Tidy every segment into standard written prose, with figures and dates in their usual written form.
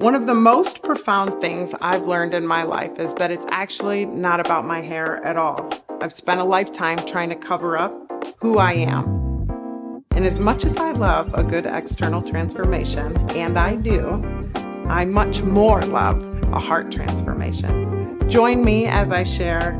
One of the most profound things I've learned in my life is that it's actually not about my hair at all. I've spent a lifetime trying to cover up who I am. And as much as I love a good external transformation, and I do, I much more love a heart transformation. Join me as I share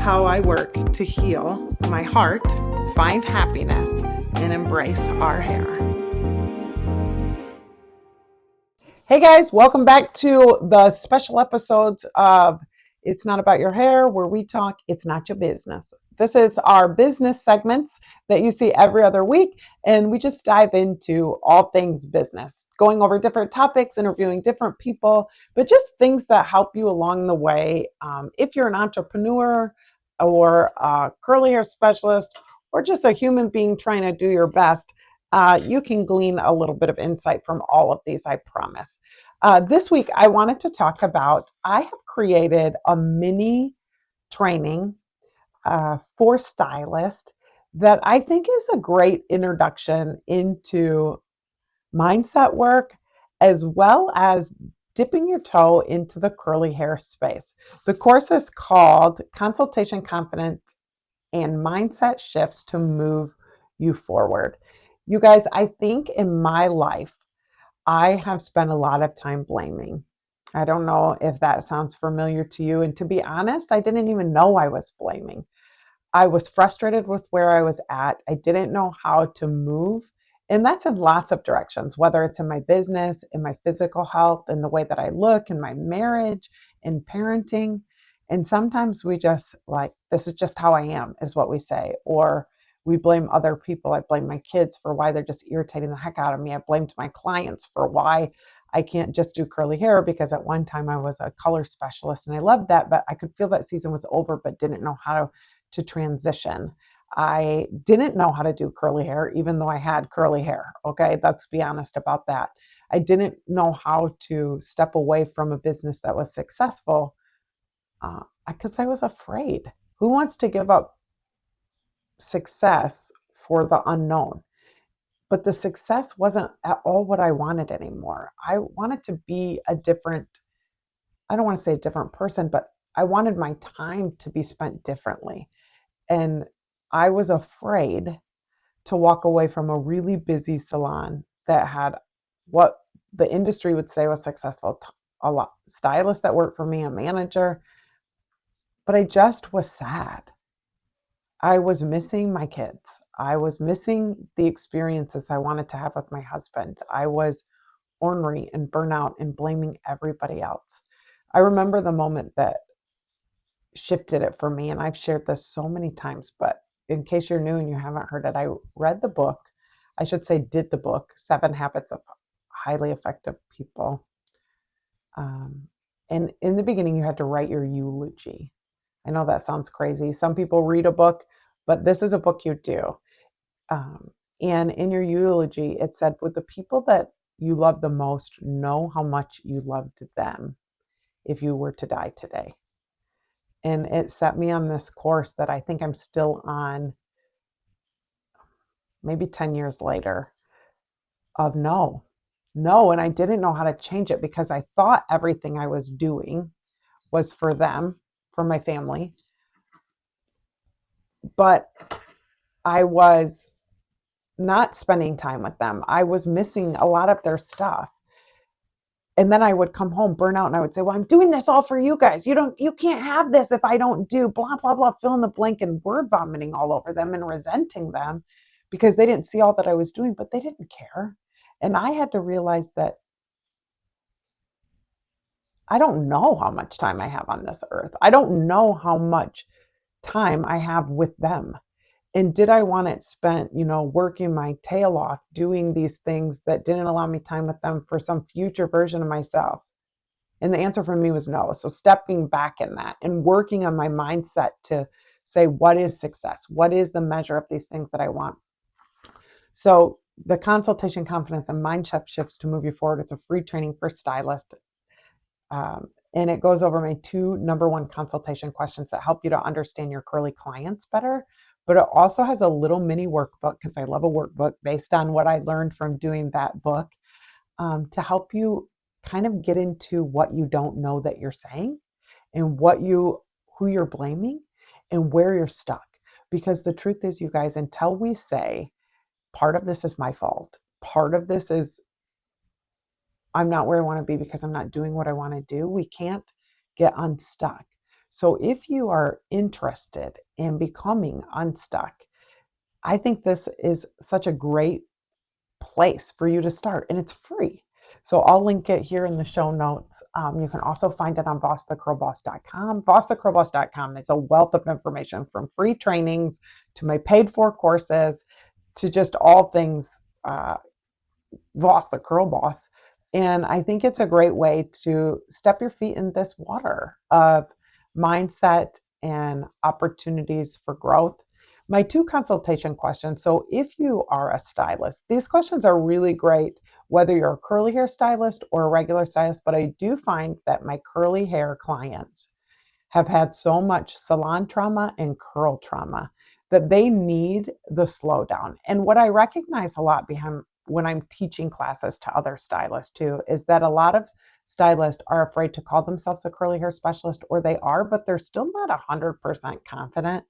how I work to heal my heart, find happiness, and embrace our hair. Hey guys, welcome back to the special episodes of It's Not About Your Hair, where we talk It's Not Your Business. This is our business segments that you see every other week, and we just dive into all things business, going over different topics, interviewing different people, but just things that help you along the way. If you're an entrepreneur or a curly hair specialist, or just a human being trying to do your best, you can glean a little bit of insight from all of these, I promise. This week, I wanted to talk about, I have created a mini training for stylists that I think is a great introduction into mindset work, as well as dipping your toe into the curly hair space. The course is called Consultation, Confidence, and Mindset Shifts to Move You Forward. You guys, I think in my life, I have spent a lot of time blaming. I don't know if that sounds familiar to you. And to be honest, I didn't even know I was blaming. I was frustrated with where I was at. I didn't know how to move. And that's in lots of directions, whether it's in my business, in my physical health, in the way that I look, in my marriage, in parenting. And sometimes we just like, this is just how I am, is what we say. Or we blame other people. I blame my kids for why they're just irritating the heck out of me. I blamed my clients for why I can't just do curly hair, because at one time I was a color specialist and I loved that, but I could feel that season was over, but didn't know how to transition. I didn't know how to do curly hair, even though I had curly hair. Okay, let's be honest about that. I didn't know how to step away from a business that was successful because I was afraid. Who wants to give up success for the unknown? But the success wasn't at all what I wanted anymore. I wanted to be a different, I don't want to say a different person, but I wanted my time to be spent differently. And I was afraid to walk away from a really busy salon that had what the industry would say was successful. A lot stylists that worked for me, a manager, but I just was sad. I was missing my kids. I was missing the experiences I wanted to have with my husband. I was ornery and burnout and blaming everybody else. I remember the moment that shifted it for me, and I've shared this so many times, but in case you're new and you haven't heard it, I read the book. I should say did the book, 7 Habits of Highly Effective People. And in the beginning, you had to write your eulogy. I know that sounds crazy. Some people read a book, but this is a book you do. And in your eulogy, it said, would the people that you love the most know how much you loved them if you were to die today? And it set me on this course that I think I'm still on, maybe 10 years later, of no. And I didn't know how to change it because I thought everything I was doing was for them, for my family. But I was not spending time with them. I was missing a lot of their stuff. And then I would come home, burn out, and I would say, well, I'm doing this all for you guys. You can't have this if I don't do blah, blah, blah, fill in the blank, and word vomiting all over them and resenting them because they didn't see all that I was doing, but they didn't care. And I had to realize that I don't know how much time I have on this earth. I don't know how much time I have with them. And did I want it spent, working my tail off, doing these things that didn't allow me time with them for some future version of myself? And the answer for me was no. So stepping back in that and working on my mindset to say, what is success? What is the measure of these things that I want? So the Consultation, Confidence, and Mindset Shifts to Move You Forward. It's a free training for stylists. And it goes over my 2 number 1 consultation questions that help you to understand your curly clients better. But it also has a little mini workbook, because I love a workbook based on what I learned from doing that book, to help you kind of get into what you don't know that you're saying and who you're blaming and where you're stuck. Because the truth is, you guys, until we say, part of this is my fault, part of this is I'm not where I want to be because I'm not doing what I want to do, we can't get unstuck. So if you are interested in becoming unstuck, I think this is such a great place for you to start, and it's free. So I'll link it here in the show notes. You can also find it on bossthecurlboss.com. Bossthecurlboss.com is a wealth of information, from free trainings to my paid for courses to just all things uh, Voss the Curl Boss. And I think it's a great way to step your feet in this water of mindset and opportunities for growth. My two consultation questions. So, if you are a stylist, these questions are really great, whether you're a curly hair stylist or a regular stylist. But I do find that my curly hair clients have had so much salon trauma and curl trauma that they need the slowdown. And what I recognize a lot behind when I'm teaching classes to other stylists too is that a lot of stylists are afraid to call themselves a curly hair specialist, or they are, but they're still not 100% confident.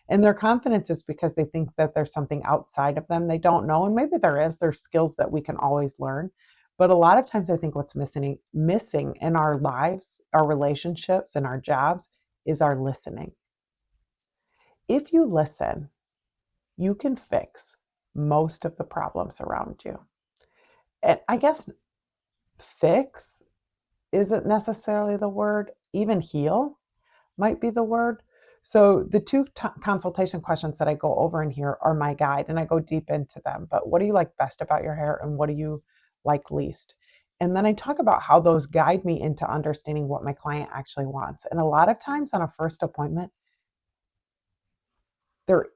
And their confidence is because they think that there's something outside of them they don't know. And maybe there is, there's skills that we can always learn. But a lot of times I think what's missing in our lives, our relationships, and our jobs is our listening. If you listen, you can fix most of the problems around you. And I guess fix isn't necessarily the word, even heal might be the word. So the two consultation questions that I go over in here are my guide, and I go deep into them. But what do you like best about your hair, and what do you like least? And then I talk about how those guide me into understanding what my client actually wants. And a lot of times on a first appointment, there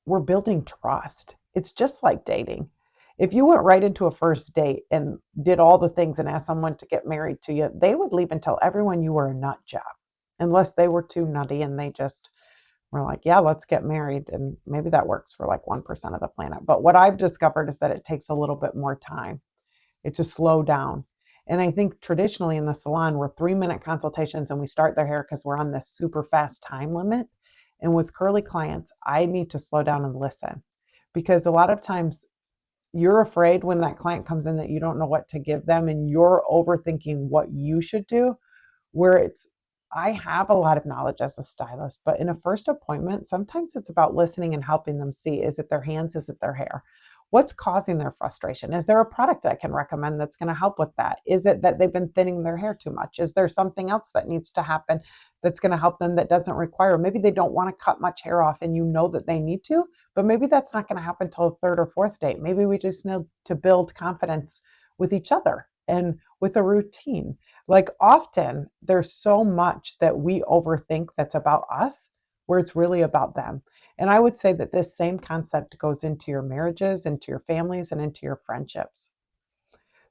we're building trust. It's just like dating. If you went right into a first date and did all the things and asked someone to get married to you, they would leave and tell everyone you were a nut job, unless they were too nutty and they just were like, yeah, let's get married. And maybe that works for like 1% of the planet. But what I've discovered is that it takes a little bit more time. It's a slow down. And I think traditionally in the salon, we're 3-minute consultations and we start their hair because we're on this super fast time limit. And with curly clients, I need to slow down and listen, because a lot of times you're afraid when that client comes in that you don't know what to give them and you're overthinking what you should do, where I have a lot of knowledge as a stylist, but in a first appointment, sometimes it's about listening and helping them see, is it their hands? Is it their hair? What's causing their frustration? Is there a product I can recommend that's going to help with that? Is it that they've been thinning their hair too much? Is there something else that needs to happen that's going to help them that doesn't require? Maybe they don't want to cut much hair off and you know that they need to, but maybe that's not going to happen till the third or fourth date. Maybe we just need to build confidence with each other and with a routine. Like, often there's so much that we overthink that's about us, where it's really about them. And I would say that this same concept goes into your marriages, into your families, and into your friendships.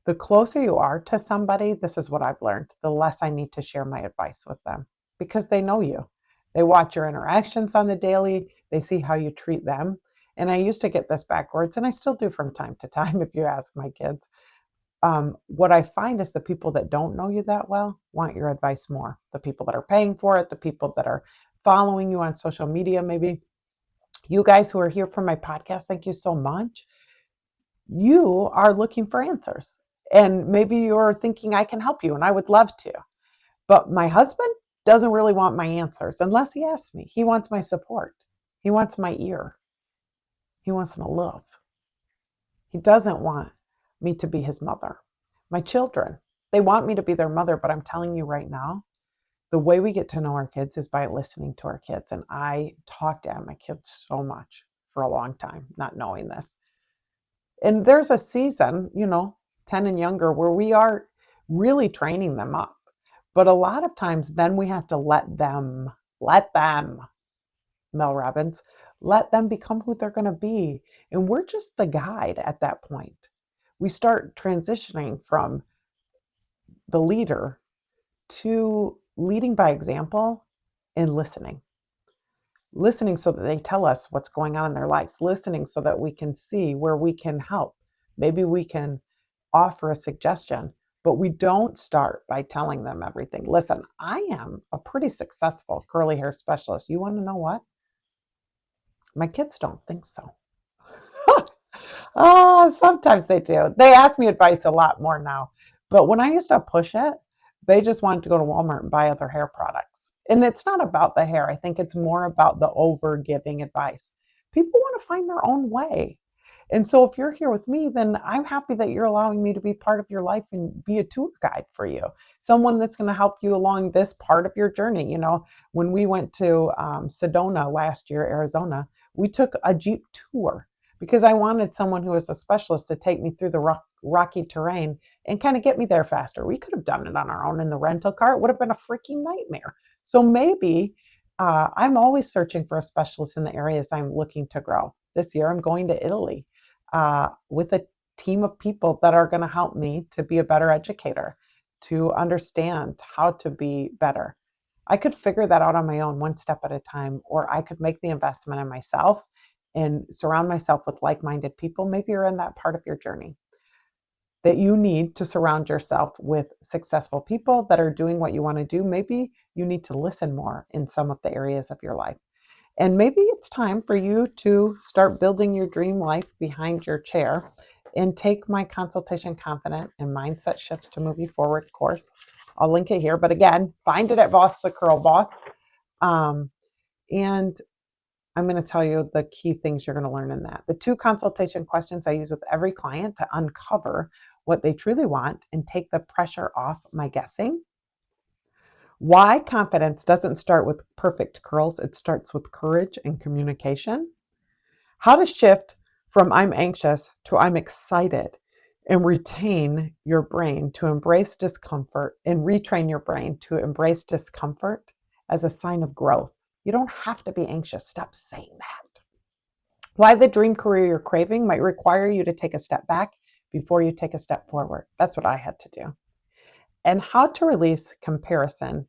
The closer you are to somebody, this is what I've learned, the less I need to share my advice with them, because they know you. They watch your interactions on the daily, they see how you treat them. And I used to get this backwards, and I still do from time to time if you ask my kids. What I find is the people that don't know you that well want your advice more. The people that are paying for it, the people that are following you on social media, maybe you guys who are here for my podcast, thank you so much. You are looking for answers. And maybe you're thinking I can help you, and I would love to. But my husband doesn't really want my answers unless he asks me. He wants my support, he wants my ear, he wants my love. He doesn't want me to be his mother. My children, they want me to be their mother, but I'm telling you right now, the way we get to know our kids is by listening to our kids. And I talked at my kids so much for a long time, not knowing this. And there's a season, 10 and younger, where we are really training them up. But a lot of times then we have to let them, Mel Robbins, let them become who they're going to be. And we're just the guide at that point. We start transitioning from the leader to leading by example and listening so that they tell us what's going on in their lives, listening so that we can see where we can help. Maybe we can offer a suggestion, but we don't start by telling them everything. Listen, I am a pretty successful curly hair specialist. You want to know what? My kids don't think so. Oh, sometimes they do. They ask me advice a lot more now. But when I used to push it, they just wanted to go to Walmart and buy other hair products. And it's not about the hair. I think it's more about the over giving advice. People want to find their own way. And so if you're here with me, then I'm happy that you're allowing me to be part of your life and be a tour guide for you. Someone that's going to help you along this part of your journey. When we went to Sedona last year, Arizona, we took a Jeep tour because I wanted someone who was a specialist to take me through the rocky terrain and kind of get me there faster. We could have done it on our own in the rental car. It would have been a freaking nightmare. So maybe I'm always searching for a specialist in the areas I'm looking to grow. This year, I'm going to Italy with a team of people that are going to help me to be a better educator, to understand how to be better. I could figure that out on my own, one step at a time, or I could make the investment in myself and surround myself with like-minded people. Maybe you're in that part of your journey that you need to surround yourself with successful people that are doing what you want to do. Maybe you need to listen more in some of the areas of your life. And maybe it's time for you to start building your dream life behind your chair and take my Consultation Confident and Mindset Shifts to Move You Forward course. I'll link it here. But again, find it at Boss the Curl Boss. And I'm going to tell you the key things you're going to learn in that. The 2 consultation questions I use with every client to uncover what they truly want and take the pressure off my guessing. Why confidence doesn't start with perfect curls, it starts with courage and communication. How to shift from I'm anxious to I'm excited and retain your brain to embrace discomfort and retrain your brain to embrace discomfort as a sign of growth. You don't have to be anxious. Stop saying that. Why the dream career you're craving might require you to take a step back before you take a step forward. That's what I had to do. And how to release comparison,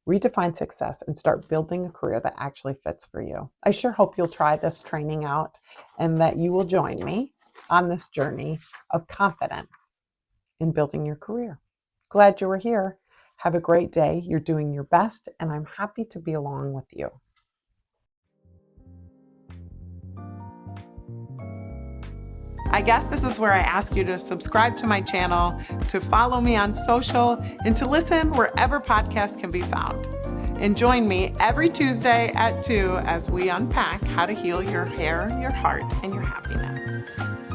redefine success, and start building a career that actually fits for you. I sure hope you'll try this training out and that you will join me on this journey of confidence in building your career. Glad you were here. Have a great day. You're doing your best, and I'm happy to be along with you. I guess this is where I ask you to subscribe to my channel, to follow me on social, and to listen wherever podcasts can be found. And join me every Tuesday at 2 as we unpack how to heal your hair, your heart, and your happiness.